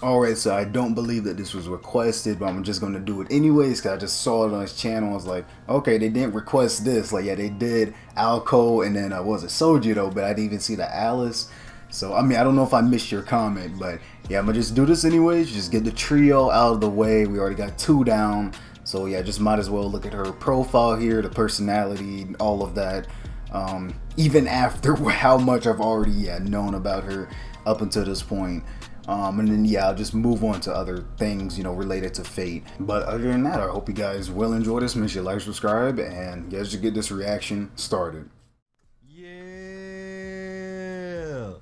Alright, so I don't believe that this was requested, but I'm just gonna do it anyways because I just saw it on his channel. I was like, okay, they didn't request this. Like, yeah, they did Alco and then was it Soji though, but I didn't even see the Alice. So I mean, I don't know if I missed your comment, but yeah, I'm gonna just do this anyways. Just get the trio out of the way. We already got 2 down, so yeah, just might as well look at her profile here, the personality, all of that. Even after how much I've already known about her up until this point. And then yeah, I'll just move on to other things, related to Fate. But other than that, I hope you guys will enjoy this. Make sure you like, subscribe, and you guys should get this reaction started. Yeah,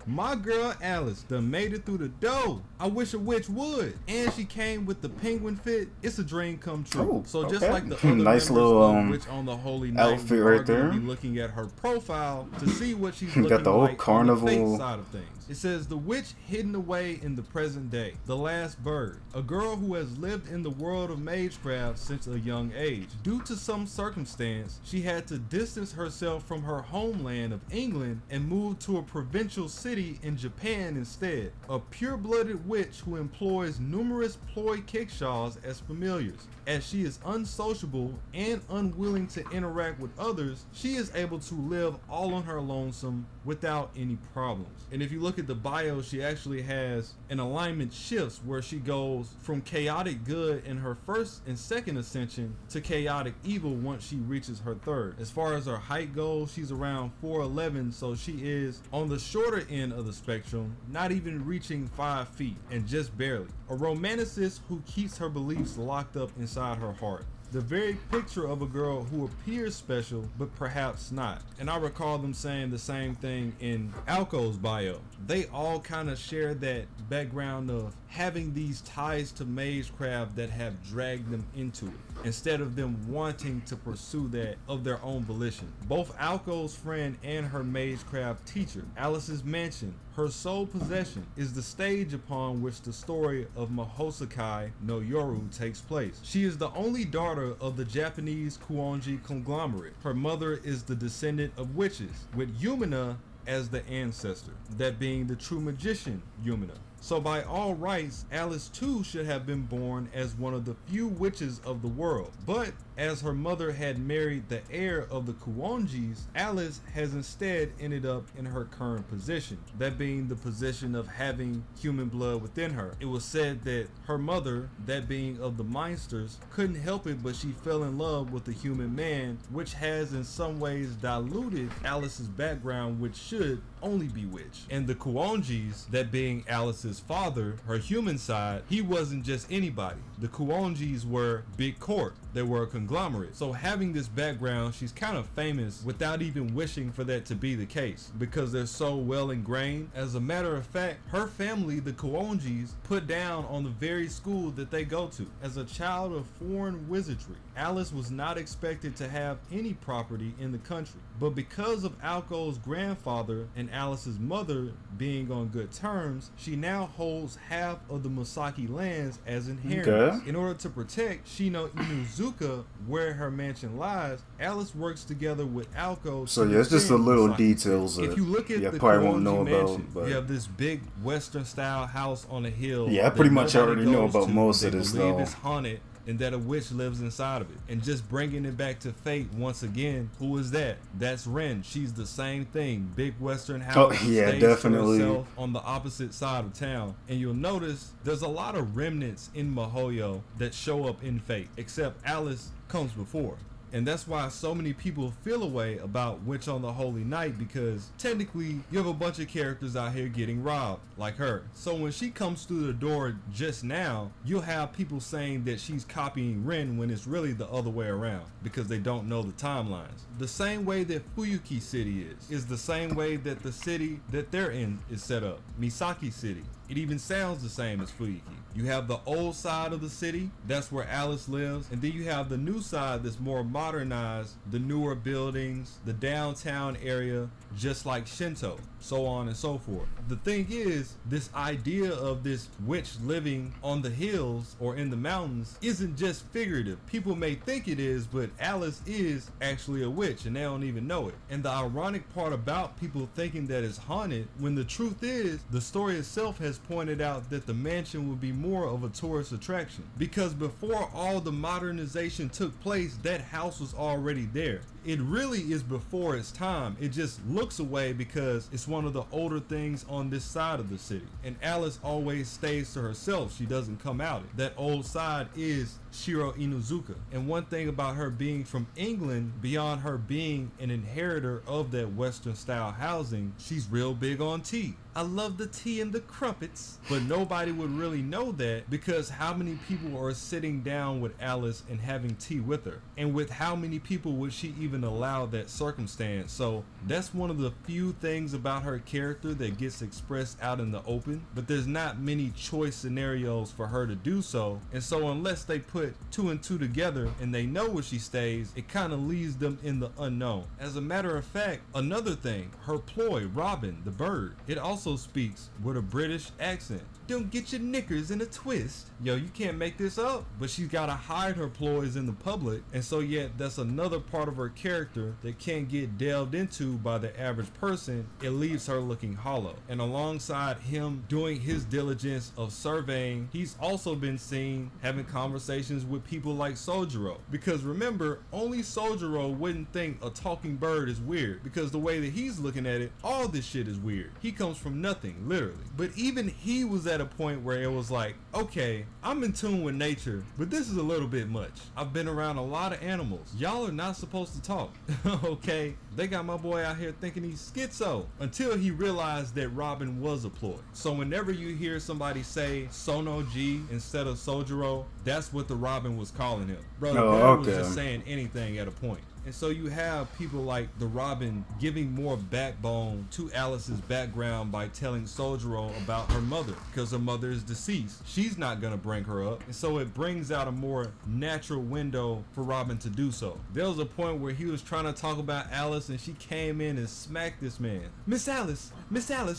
my girl Alice done made it through the door. I wish a witch would. And she came with the penguin fit. It's a dream come true. Oh, so just okay. like the other Nice members little of Witch on the Holy Night, outfit we right are gonna there. be looking at her profile to see what she's Got looking the whole like carnival on the Fate side of things. It says the witch hidden away in the present day. The last bird, a girl who has lived in the world of magecraft since a young age. Due to some circumstance, she had to distance herself from her homeland of England and move to a provincial city in Japan instead. A pure-blooded witch who employs numerous ploy kickshaws as familiars. As she is unsociable and unwilling to interact with others, she is able to live all on her lonesome without any problems. And if you look at the bio, she actually has an alignment shifts where she goes from chaotic good in her first and second ascension to chaotic evil once she reaches her third. As far as her height goes, she's around 4'11", so she is on the shorter end of the spectrum, not even reaching 5 feet, and just barely. A romanticist who keeps her beliefs locked up inside her heart. The very picture of a girl who appears special, but perhaps not. And I recall them saying the same thing in Alco's bio. They all kind of share that background of having these ties to magecraft that have dragged them into it, instead of them wanting to pursue that of their own volition. Both Alco's friend and her magecraft teacher, Alice's mansion, her sole possession, is the stage upon which the story of Mahosakai no Yoru takes place. She is the only daughter of the Japanese Kuonji conglomerate. Her mother is the descendant of witches, with Yumina as the ancestor, that being the true magician Yumina. So by all rights, Alice too should have been born as one of the few witches of the world. But as her mother had married the heir of the Kuonjis, Alice has instead ended up in her current position, that being the position of having human blood within her. It was said that her mother, that being of the Minsters, couldn't help it but she fell in love with a human man, which has in some ways diluted Alice's background, which should only be witch. And the Kuonjis, that being Alice's father, her human side, he wasn't just anybody. The Kuonjis were big court. They were a conglomerate. So having this background, she's kind of famous without even wishing for that to be the case, because they're so well ingrained. As a matter of fact, her family, the Kuonjis, put down on the very school that they go to. As a child of foreign wizardry, Alice was not expected to have any property in the country. But because of Alco's grandfather and Alice's mother being on good terms, she now holds half of the Musaki lands as inheritance. Okay. In order to protect Shino Inuzuka, where her mansion lies, Alice works together with Alco. So yeah, it's just the little Musaki details that if you look at yeah, the probably won't know Kuonji mansion, about. But you have this big Western style house on a hill. yeah, I pretty that much nobody already know goes about to. most They of this believe though. it's haunted and that a witch lives inside of it. And just bringing it back to Fate once again, who is that? That's Ren. She's the same thing. Big Western house. Oh yeah, stays to definitely. herself on the opposite side of town. And you'll notice there's a lot of remnants in Mihoyo that show up in Fate, except Alice comes before. And that's why so many people feel a way about Witch on the Holy Night, because technically you have a bunch of characters out here getting robbed like her. So when she comes through the door just now, you'll have people saying that she's copying Ren when it's really the other way around, because they don't know the timelines. The same way that Fuyuki City is the same way that the city that they're in is set up, Misaki City. It even sounds the same as Fuyuki. You have the old side of the city, that's where Alice lives, and then you have the new side that's more modernized, the newer buildings, the downtown area, just like Shinto, so on and so forth. The thing is, this idea of this witch living on the hills or in the mountains isn't just figurative. People may think it is, but Alice is actually a witch and they don't even know it. And the ironic part about people thinking that it's haunted, when the truth is, the story itself has pointed out that the mansion would be more of a tourist attraction because before all the modernization took place, that house was already there. It really is before its time. It just looks away because it's one of the older things on this side of the city. And Alice always stays to herself. She doesn't come out. That old side is Shiro Inuzuka. And one thing about her being from England, beyond her being an inheritor of that Western style housing, she's real big on tea. I love the tea and the crumpets. But nobody would really know that because how many people are sitting down with Alice and having tea with her? And with how many people would she even allow that circumstance? So that's one of the few things about her character that gets expressed out in the open. But there's not many choice scenarios for her to do so. And so unless they put 2 and 2 together and they know where she stays, it kind of leaves them in the unknown. As a matter of fact, another thing, her ploy, Robin, the bird, it also speaks with a British accent. Don't get your knickers in a twist. Yo, you can't make this up. But she's got to hide her ploys in the public. And so yet that's another part of her character that can't get delved into by the average person. It leaves her looking hollow. And alongside him doing his diligence of surveying, he's also been seen having conversations with people like Sojiro. Because remember, only Sojiro wouldn't think a talking bird is weird. Because the way that he's looking at it, all this shit is weird. He comes from nothing, literally. But even he was at a point where it was like, okay, I'm in tune with nature, but this is a little bit much. I've been around a lot of animals. Y'all are not supposed to talk. Okay, they got my boy out here thinking he's schizo until he realized that Robin was a ploy. So whenever you hear somebody say Sono G instead of Sojiro, that's what the Robin was calling him. Bro, the guy was just saying anything at a point. And so you have people like the Robin giving more backbone to Alice's background by telling Sojiro about her mother because her mother is deceased. She's not gonna bring her up. And so it brings out a more natural window for Robin to do so. There was a point where he was trying to talk about Alice and she came in and smacked this man. Miss Alice,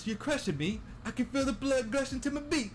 you're crushing me. I can feel the blood gushing to my beat.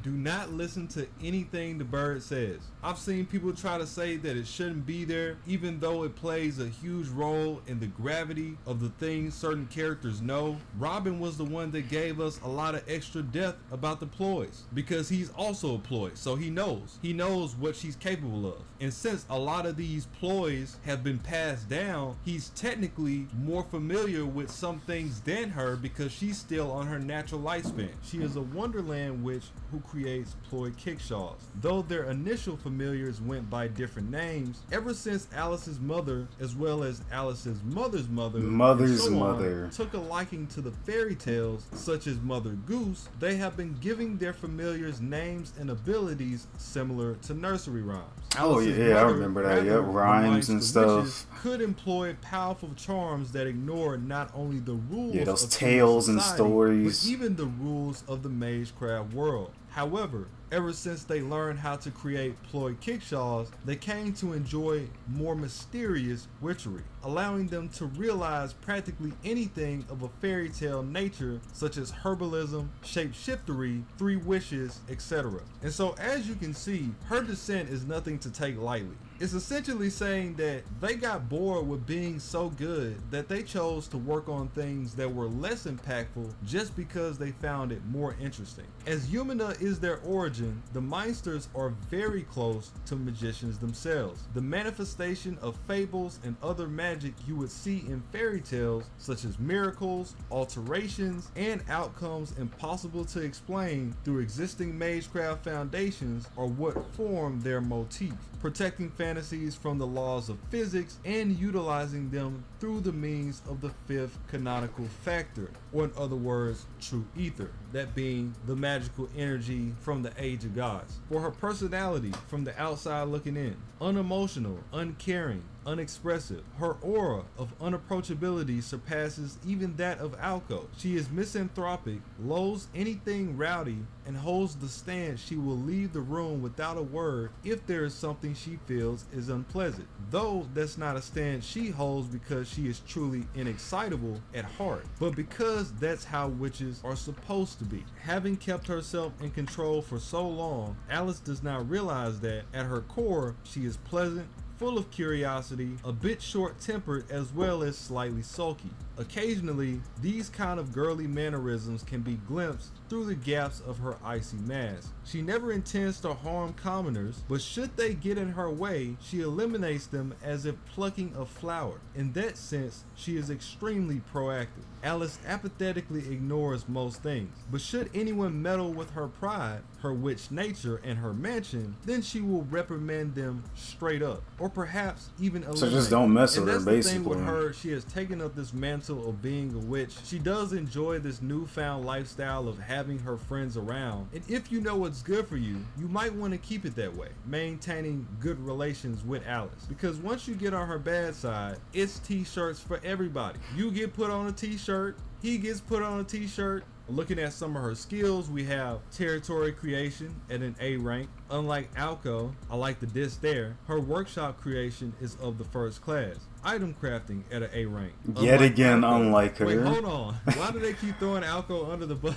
Do not listen to anything the bird says. I've seen people try to say that it shouldn't be there, even though it plays a huge role in the gravity of the things certain characters know. Robin was the one that gave us a lot of extra depth about the ploys, because he's also a ploy, so he knows what she's capable of. And since a lot of these ploys have been passed down, he's technically more familiar with some things than her because she's still on her natural lifespan. She is a Wonderland witch who creates ploy kickshaws. Though their initial familiars went by different names, ever since Alice's mother, as well as Alice's mother's mother, took a liking to the fairy tales, such as Mother Goose, they have been giving their familiars names and abilities similar to nursery rhymes. Alice's mother, I remember that. Yep, rhymes and stuff. Could employ powerful charms that ignore not only the rules those of tales society, and stories, but even the rules of the Magecraft world. However, ever since they learned how to create ploy kickshaws, they came to enjoy more mysterious witchery, allowing them to realize practically anything of a fairy tale nature, such as herbalism, shapeshiftery, 3 wishes, etc. And so as you can see, her descent is nothing to take lightly. It's essentially saying that they got bored with being so good that they chose to work on things that were less impactful just because they found it more interesting. As Yumina is their origin, the Meinsters are very close to magicians themselves. The manifestation of fables and other magic you would see in fairy tales, such as miracles, alterations, and outcomes impossible to explain through existing Magecraft foundations, are what form their motif, protecting fantasies from the laws of physics and utilizing them through the means of the 5th canonical factor, or in other words, true ether, that being the magical energy from the Age of Gods. For her personality from the outside looking in, unemotional, uncaring, unexpressive, her aura of unapproachability surpasses even that of Alco. She is misanthropic, loathes anything rowdy, and holds the stance she will leave the room without a word if there is something she feels is unpleasant. Though that's not a stance she holds because she is truly inexcitable at heart, but because that's how witches are supposed to be. Having kept herself in control for so long, Alice does not realize that at her core she is pleasant, full of curiosity, a bit short-tempered, as well as slightly sulky. Occasionally, these kind of girly mannerisms can be glimpsed through the gaps of her icy mask. She never intends to harm commoners, but should they get in her way, she eliminates them as if plucking a flower. In that sense, she is extremely proactive. Alice apathetically ignores most things, but should anyone meddle with her pride, her witch nature, and her mansion, then she will reprimand them straight up, or perhaps even eliminate. So just don't mess with her, basically. The thing basically. with her, she has taken up this mantle of being a witch. She does enjoy this newfound lifestyle of having her friends around, and if you know what's good for you, you might want to keep it that way, maintaining good relations with Alice, because once you get on her bad side, it's t-shirts for everybody. You get put on a t-shirt, he gets put on a t-shirt. Looking at some of her skills, we have territory creation at an A rank. Unlike Alco, I like the diss there, her workshop creation is of the first class. Item crafting at an A rank. Yet again, unlike her. Wait, hold on. Why do they keep throwing Alco under the bus?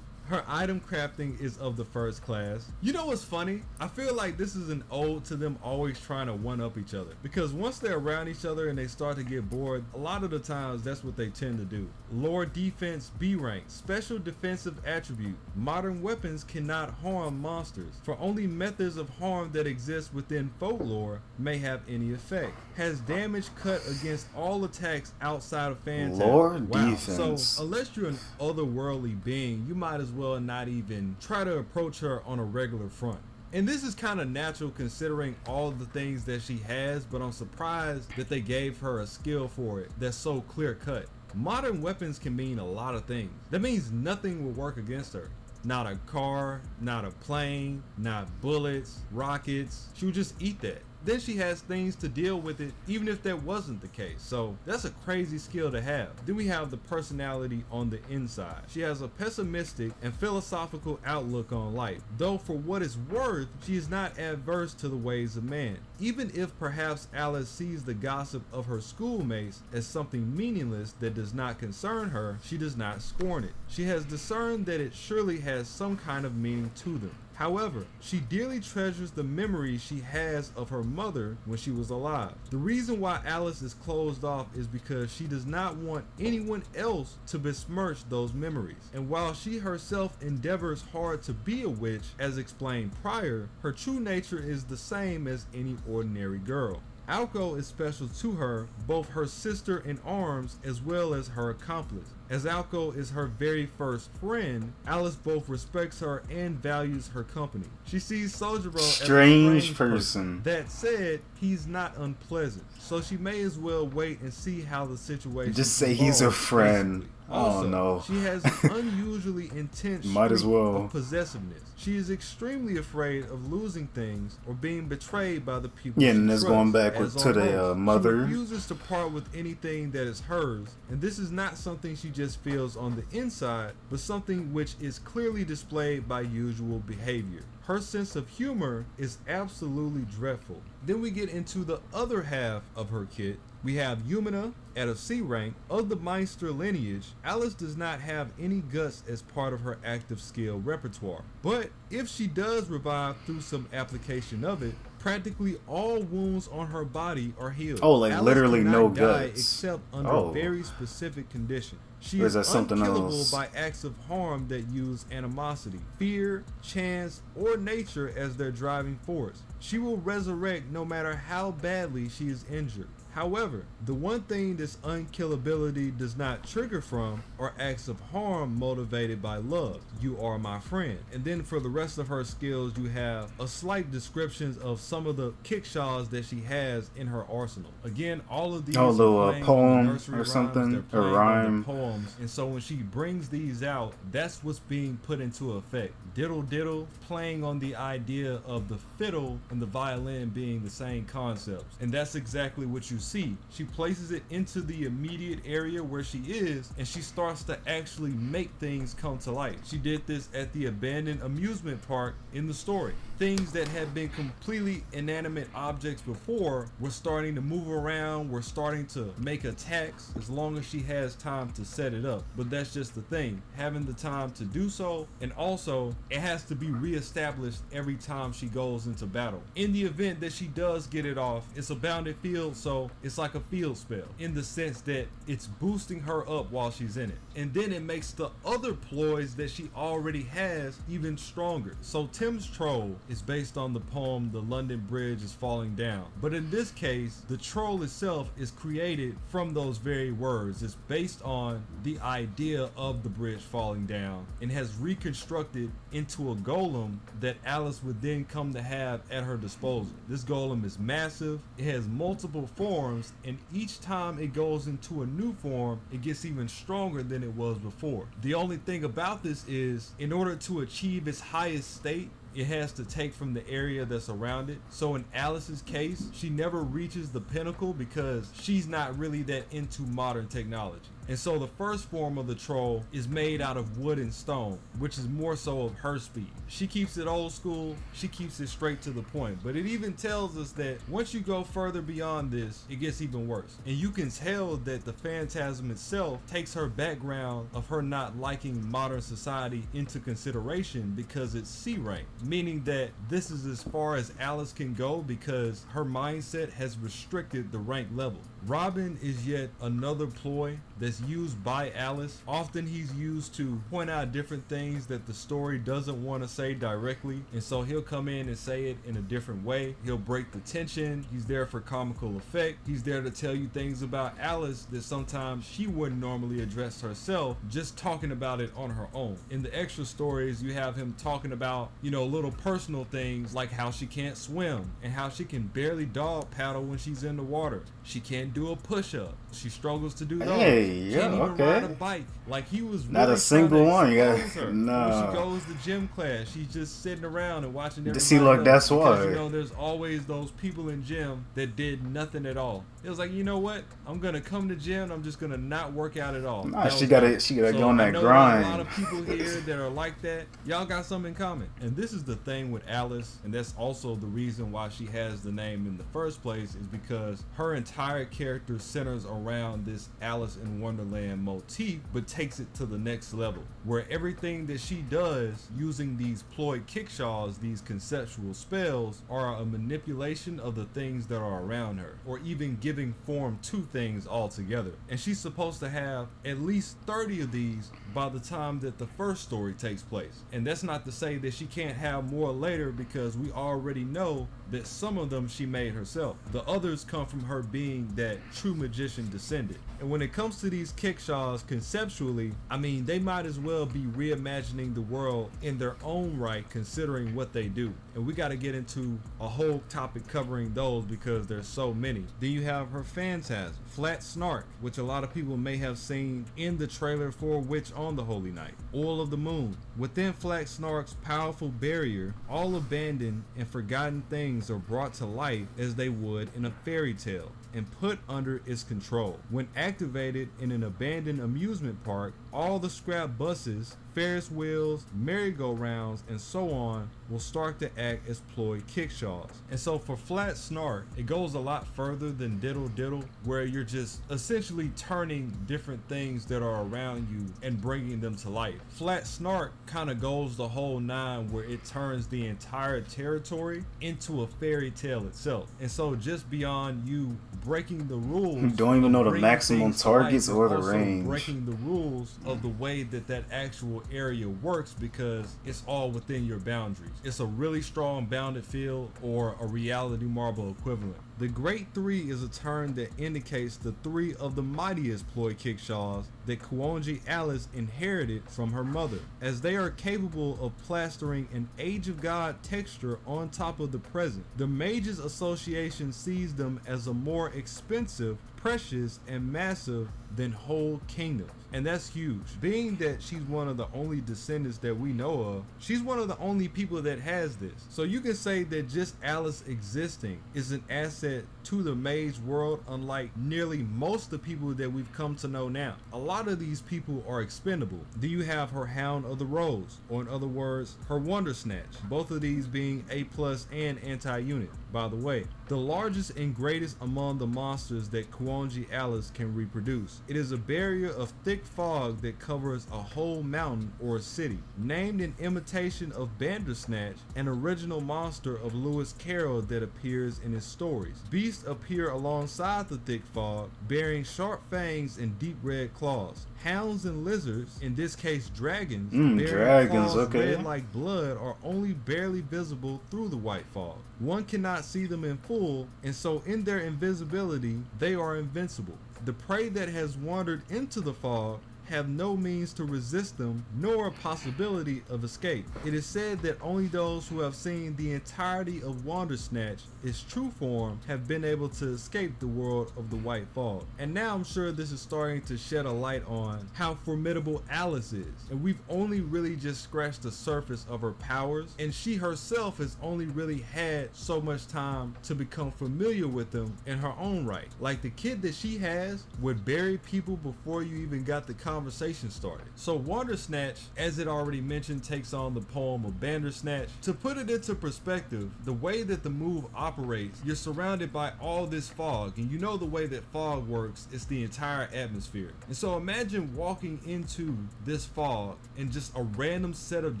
Her item crafting is of the first class. You know what's funny? I feel like this is an ode to them always trying to one-up each other. Because once they're around each other and they start to get bored, a lot of the times that's what they tend to do. Lore defense B rank. Special defensive attribute. Modern weapons cannot harm monsters. For only methods of harm that exist within folklore may have any effect. Has damage cut against all attacks outside of Phantom. Lore Wow. defense. So unless you're an otherworldly being, you might as well not even try to approach her on a regular front. And this is kind of natural considering all the things that she has, but I'm surprised that they gave her a skill for it that's so clear cut. Modern weapons can mean a lot of things. That means nothing will work against her. Not a car, not a plane, not bullets, rockets. She would just eat that. Then she has things to deal with it even if that wasn't the case. So that's a crazy skill to have. Then we have the personality on the inside. She has a pessimistic and philosophical outlook on life, though for what it's worth, she is not adverse to the ways of man. Even if perhaps Alice sees the gossip of her schoolmates as something meaningless that does not concern her, she does not scorn it. She has discerned that it surely has some kind of meaning to them. However, she dearly treasures the memories she has of her mother when she was alive. The reason why Alice is closed off is because she does not want anyone else to besmirch those memories. And while she herself endeavors hard to be a witch, as explained prior, her true nature is the same as any ordinary girl. Alco is special to her, both her sister in arms as well as her accomplice. As Alco is her very first friend, Alice both respects her and values her company. She sees Soljiro as a strange person. That said, he's not unpleasant, so she may as well wait and see how the situation just say he's a friend. Basically. Also, Oh no. She has an unusually intense streak of possessiveness. She is extremely afraid of losing things or being betrayed by the people. Yeah, and that's going back to the mother. She refuses to part with anything that is hers, and this is not something she just feels on the inside, but something which is clearly displayed by usual behavior. Her sense of humor is absolutely dreadful. Then we get into the other half of her kit. We have Yumina at a C rank. Of the Meister lineage, Alice does not have any guts as part of her active skill repertoire. But if she does revive through some application of it, practically all wounds on her body are healed. Oh, like Alice literally cannot no die guts. except under very specific conditions. She is unkillable else? by acts of harm that use animosity, fear, chance, or nature as their driving force. She will resurrect no matter how badly she is injured. However, the one thing this unkillability does not trigger from are acts of harm motivated by love. You are my friend. And then for the rest of her skills, you have a slight descriptions of some of the kickshaws that she has in her arsenal. Again, all of these are playing poem nursery or something, rhymes. They're a playing rhyme. Poems. And so when she brings these out, that's what's being put into effect. Diddle diddle, playing on the idea of the fiddle and the violin being the same concepts. And that's exactly what you see. She places it into the immediate area where she is, and she starts to actually make things come to light. She did this at the abandoned amusement park in the story. Things that had been completely inanimate objects before were starting to move around, were starting to make attacks as long as she has time to set it up. But that's just the thing, having the time to do so, and also it has to be reestablished every time she goes into battle. In the event that she does get it off, it's a bounded field, so it's like a field spell in the sense that it's boosting her up while she's in it. And then it makes the other ploys that she already has even stronger. So Tim's troll is based on the poem The London Bridge is Falling Down. But in this case, the troll itself is created from those very words. It's based on the idea of the bridge falling down and has reconstructed into a golem that Alice would then come to have at her disposal. This golem is massive, it has multiple forms, and each time it goes into a new form, it gets even stronger than it was before. The only thing about this is, in order to achieve its highest state, it has to take from the area that's around it. So in Alice's case, she never reaches the pinnacle because she's not really that into modern technology. And so the first form of the troll is made out of wood and stone, which is more so of her speed. She keeps it old school, she keeps it straight to the point. But it even tells us that once you go further beyond this, it gets even worse. And you can tell that the phantasm itself takes her background of her not liking modern society into consideration because it's C rank, meaning that this is as far as Alice can go because her mindset has restricted the rank level. Robin is yet another ploy that's used by Alice. Often he's used to point out different things that the story doesn't want to say directly, and so he'll come in and say it in a different way. He'll break the tension. He's there for comical effect. He's there to tell you things about Alice that sometimes she wouldn't normally address herself, just talking about it on her own. In the extra stories, you have him talking about, little personal things like how she can't swim and how she can barely dog paddle when she's in the water. She can't do a push-up. She struggles to do those. Can't even ride a bike. Like, he was not really a single one. You got her. no. When she goes to gym class, she's just sitting around and watching everybody. See, look, that's why. Because, there's always those people in gym that did nothing at all. It was like, you know what? I'm gonna come to gym. I'm just gonna not work out at all. Nah, she gotta go on that grind. A lot of people here that are like that. Y'all got something in common. And this is the thing with Alice, and that's also the reason why she has the name in the first place, is because her entire character centers around this Alice in Wonderland motif, but takes it to the next level, where everything that she does using these ploy kickshaws, these conceptual spells, are a manipulation of the things that are around her, or even giving form to things altogether. And she's supposed to have at least 30 of these by the time that the first story takes place. And that's not to say that she can't have more later, because we already know that some of them she made herself. The others come from her being that true magician descendant. And when it comes to these kickshaws conceptually, they might as well be reimagining the world in their own right, considering what they do. And we got to get into a whole topic covering those because there's so many. Then you have her phantasm, Flat Snark, which a lot of people may have seen in the trailer for Witch on the Holy Night. Oil of the Moon. Within Flat Snark's powerful barrier, all abandoned and forgotten things are brought to life as they would in a fairy tale and put under its control. When activated in an abandoned amusement park, all the scrap buses, Ferris wheels, merry-go-rounds, and so on will start to act as ploy kickshaws. And so for Flat Snark, it goes a lot further than Diddle Diddle, where you're just essentially turning different things that are around you and bringing them to life. Flat Snark kind of goes the whole nine, where it turns the entire territory into a fairy tale itself. And so just beyond you breaking the rules, you don't even know the maximum targets or the range, breaking the rules of the way that actual area works, because it's all within your boundaries. It's a really strong bounded field, or a reality marble equivalent. The Great Three is a term that indicates the three of the mightiest ploy kickshaws that Kuonji Alice inherited from her mother, as they are capable of plastering an Age of God texture on top of the present. The Mages Association sees them as a more expensive, precious, and massive than whole kingdoms. And that's huge. Being that she's one of the only descendants that we know of, she's one of the only people that has this. So you can say that just Alice existing is an asset to the mage world, unlike nearly most of the people that we've come to know now. A lot of these people are expendable. Then you have her Hound of the Rose, or in other words, her Wonder Snatch. Both of these being A+ and anti-unit, by the way. The largest and greatest among the monsters that Kuonji Alice can reproduce. It is a barrier of thick fog that covers a whole mountain or a city. Named in imitation of Bandersnatch, an original monster of Lewis Carroll that appears in his stories. stories. Beasts appear alongside the thick fog, bearing sharp fangs and deep red claws. Hounds and lizards, in this case dragons, bearing claws red like blood, are only barely visible through the white fog. One cannot see them in full, and so in their invisibility, they are invincible. The prey that has wandered into the fog have no means to resist them, nor a possibility of escape. It is said that only those who have seen the entirety of Wandersnatch, its true form, have been able to escape the world of the white fog. And now I'm sure this is starting to shed a light on how formidable Alice is. And we've only really just scratched the surface of her powers, and she herself has only really had so much time to become familiar with them in her own right. Like the kid that she has would bury people before you even got the conversation started. So Wandersnatch, as it already mentioned, takes on the poem of Bandersnatch. To put it into perspective, the way that the move operates, you're surrounded by all this fog, and you know the way that fog works, it's the entire atmosphere. And so imagine walking into this fog and just a random set of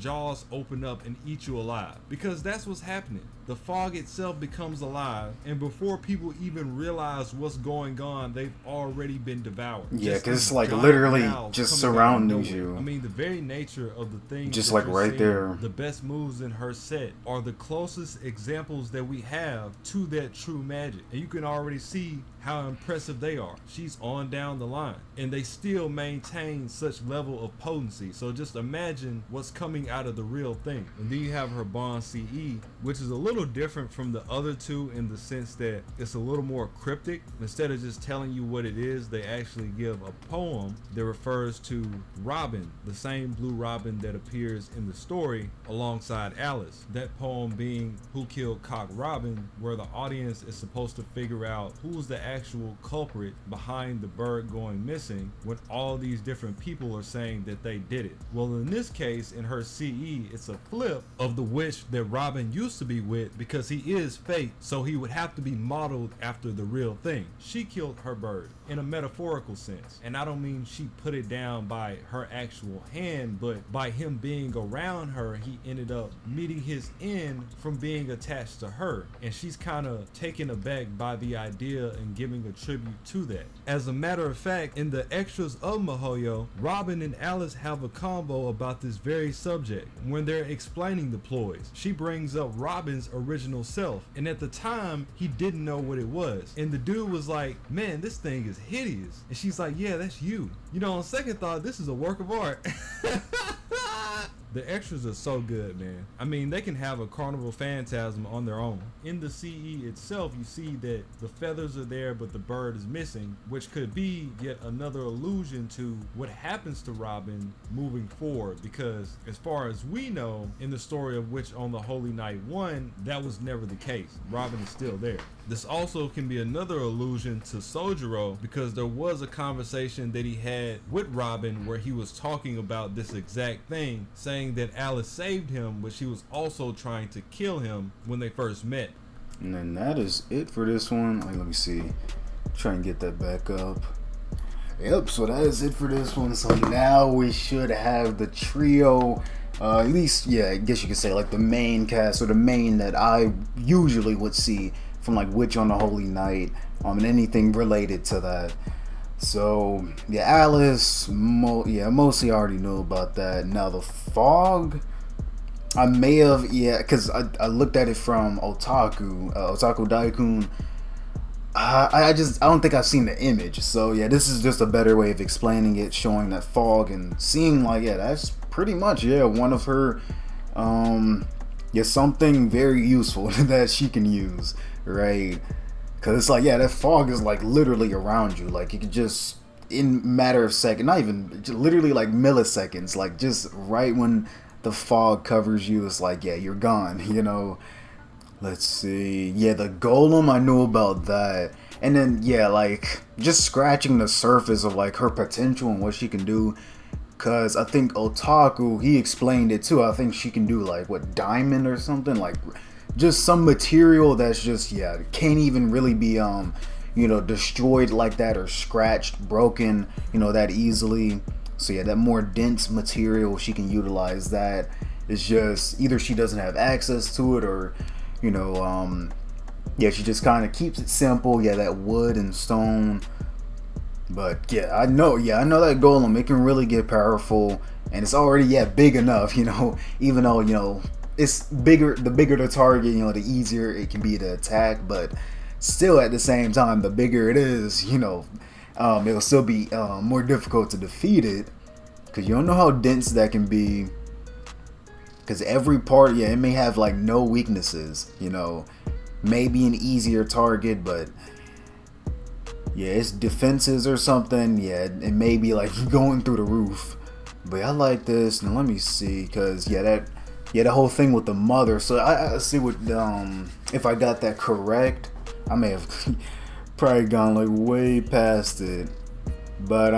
jaws open up and eat you alive, because that's what's happening. The fog itself becomes alive, and before people even realize what's going on, they've already been devoured. Yeah, because it's like literally just surrounding you. I mean, the very nature of the thing, just like right there. The best moves in her set are the closest examples that we have to that true magic, and you can already see how impressive they are. She's on down the line, and they still maintain such level of potency. So just imagine what's coming out of the real thing. And then you have her Bond CE, which is a little different from the other two in the sense that it's a little more cryptic. Instead of just telling you what it is, they actually give a poem that refers to Robin, the same blue Robin that appears in the story alongside Alice. That poem being Who Killed Cock Robin, where the audience is supposed to figure out who's the actual culprit behind the bird going missing, when all these different people are saying that they did it. Well, in this case, in her CE, it's a flip of the witch that Robin used to be with, because he is fake, so he would have to be modeled after the real thing. She killed her bird in a metaphorical sense, and I don't mean she put it down by her actual hand, but by him being around her, he ended up meeting his end from being attached to her, and she's kind of taken aback by the idea and giving a tribute to that. As a matter of fact, in the extras of Mihoyo, Robin and Alice have a convo about this very subject. When they're explaining the ploys, she brings up Robin's original self, and at the time he didn't know what it was, and the dude was like, man, this thing is hideous, and she's like, yeah, that's you. You know, on second thought, this is a work of art. The extras are so good, man. I mean, they can have a carnival phantasm on their own. In the CE itself, you see that the feathers are there, but the bird is missing, which could be yet another allusion to what happens to Robin moving forward, because as far as we know, in the story of Witch on the Holy Night 1, that was never the case. Robin is still there. This also can be another allusion to Sojiro, because there was a conversation that he had with Robin where he was talking about this exact thing, saying that Alice saved him, but she was also trying to kill him when they first met. And then that is it for this one. Let me see. Try and get that back up. Yep, so that is it for this one. So now we should have the trio, at least, yeah, I guess you could say like the main cast, or the main that I usually would see from like Witch on the Holy Night, and anything related to that. So yeah, Alice, mostly already knew about that. Now the fog, I may have, because I looked at it from Otaku Daikun. I don't think I've seen the image. So yeah, this is just a better way of explaining it, showing that fog and seeing like, yeah, that's pretty much, one of her, something very useful that she can use, right? Because it's like, that fog is like literally around you. Like you could just, in matter of seconds, not even, literally like milliseconds, like just right when the fog covers you, it's like, you're gone, Let's see. Yeah, the golem, I knew about that. And then, like just scratching the surface of like her potential and what she can do. Because I think Otaku, he explained it too. I think she can do like, what, diamond or something? Like just some material that's just, can't even really be, destroyed like that or scratched, broken, that easily. So that more dense material, she can utilize that. It's just either she doesn't have access to it, or, Yeah, she just kind of keeps it simple. Yeah, that wood and stone. But yeah, I know that golem, it can really get powerful, and it's already big enough, even though it's bigger. The bigger the target, the easier it can be to attack. But still, at the same time, the bigger it is, it'll still be more difficult to defeat it because you don't know how dense that can be. Because every part, it may have like no weaknesses, maybe an easier target, but its defenses or something, it may be like going through the roof. But I like this. Now let me see, because the whole thing with the mother. So I see what if I got that correct. I may have probably gone like way past it, but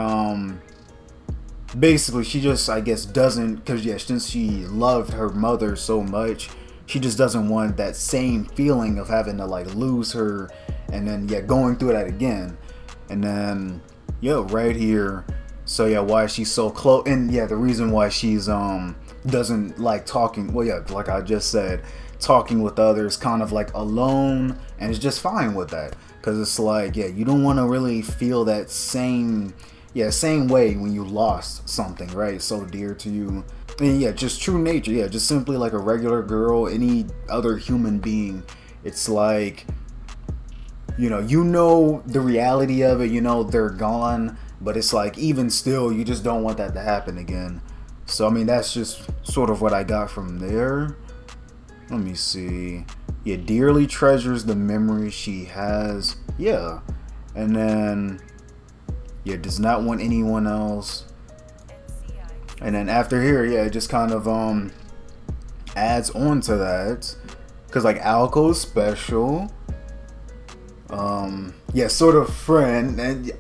basically she just, I guess, doesn't, because since she loved her mother so much, she just doesn't want that same feeling of having to like lose her and then going through that again. And then right here, so why she's so close, and the reason why she's doesn't like talking, like I just said, talking with others, kind of like alone, and it's just fine with that, because it's like you don't want to really feel that same way when you lost something, right, so dear to you. And just true nature, just simply like a regular girl, any other human being. It's like the reality of it, they're gone, but it's like even still you just don't want that to happen again. So I mean, that's just sort of what I got from there. Let me see. Dearly treasures the memories she has. And then does not want anyone else. And then after here, it just kind of adds on to that, because like Alco's special. Sort of friend, and you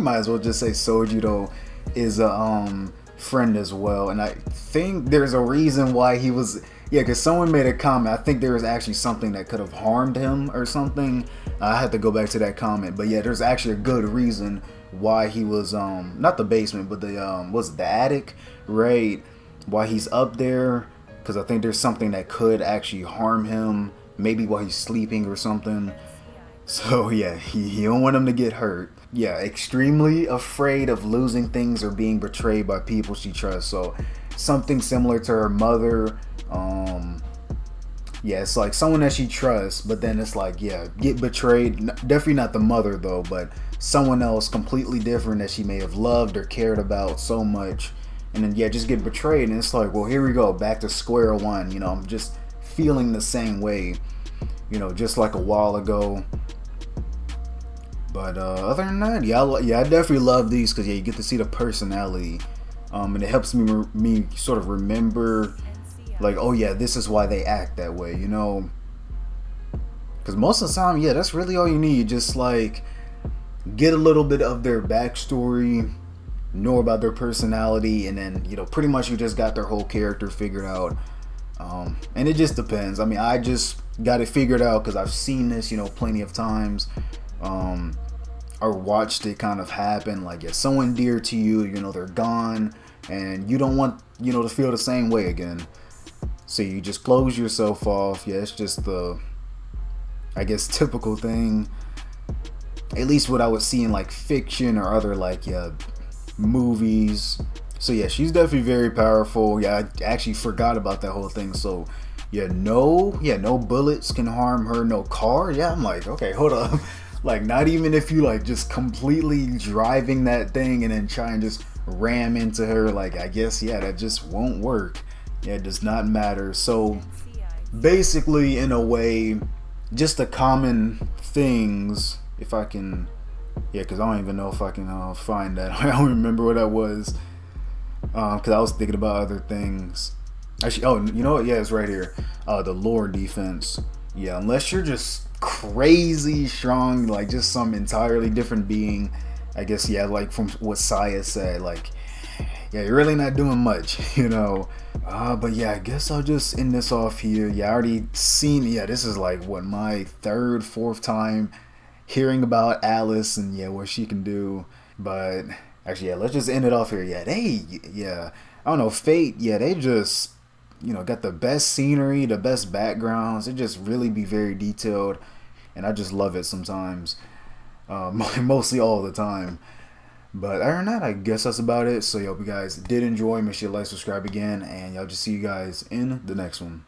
might as well just say Sojiro is a friend as well. And I think there's a reason why he was, because someone made a comment. I think there was actually something that could have harmed him or something. I had to go back to that comment, but there's actually a good reason why he was not the basement, but the was the attic, right? Why he's up there, because I think there's something that could actually harm him, maybe while he's sleeping or something. So he don't want him to get hurt. Extremely afraid of losing things or being betrayed by people she trusts. So something similar to her mother. It's like someone that she trusts, but then it's like get betrayed. Definitely not the mother though, but someone else completely different that she may have loved or cared about so much, and then just get betrayed. And it's like, well, here we go, back to square one. I'm just feeling the same way, just like a while ago. But other than that, I definitely love these, because you get to see the personality, and it helps me sort of remember, like, oh this is why they act that way, because most of the time, that's really all you need. Just like get a little bit of their backstory, know about their personality, and then pretty much you just got their whole character figured out. And it just depends. I mean, I just got it figured out because I've seen this plenty of times, or watched it kind of happen. Like someone dear to you, they're gone, and you don't want to feel the same way again, so you just close yourself off. It's just the, I guess, typical thing, at least what I would see in like fiction or other like movies. So she's definitely very powerful. I actually forgot about that whole thing. So no bullets can harm her, no car. I'm like, okay, hold up. Like, not even if you like just completely driving that thing and then try and just ram into her, like, I guess that just won't work. It does not matter. So basically, in a way, just the common things, if I can, because I don't even know if I can find that. I don't remember what that was, because I was thinking about other things. Actually, oh, you know what? It's right here. The lore defense. Unless you're just crazy strong, like just some entirely different being, I guess, like from what Tsiah said, like, you're really not doing much, but I guess I'll just end this off here. I already seen, this is like what, my third, fourth time hearing about Alice and what she can do. But actually, let's just end it off here. I don't know, Fate, they just got the best scenery, the best backgrounds. It just really be very detailed. and I just love it sometimes. Mostly all the time. But other than that, I guess that's about it. So, yo, if you guys did enjoy, make sure you like, subscribe again, and y'all just see you guys in the next one.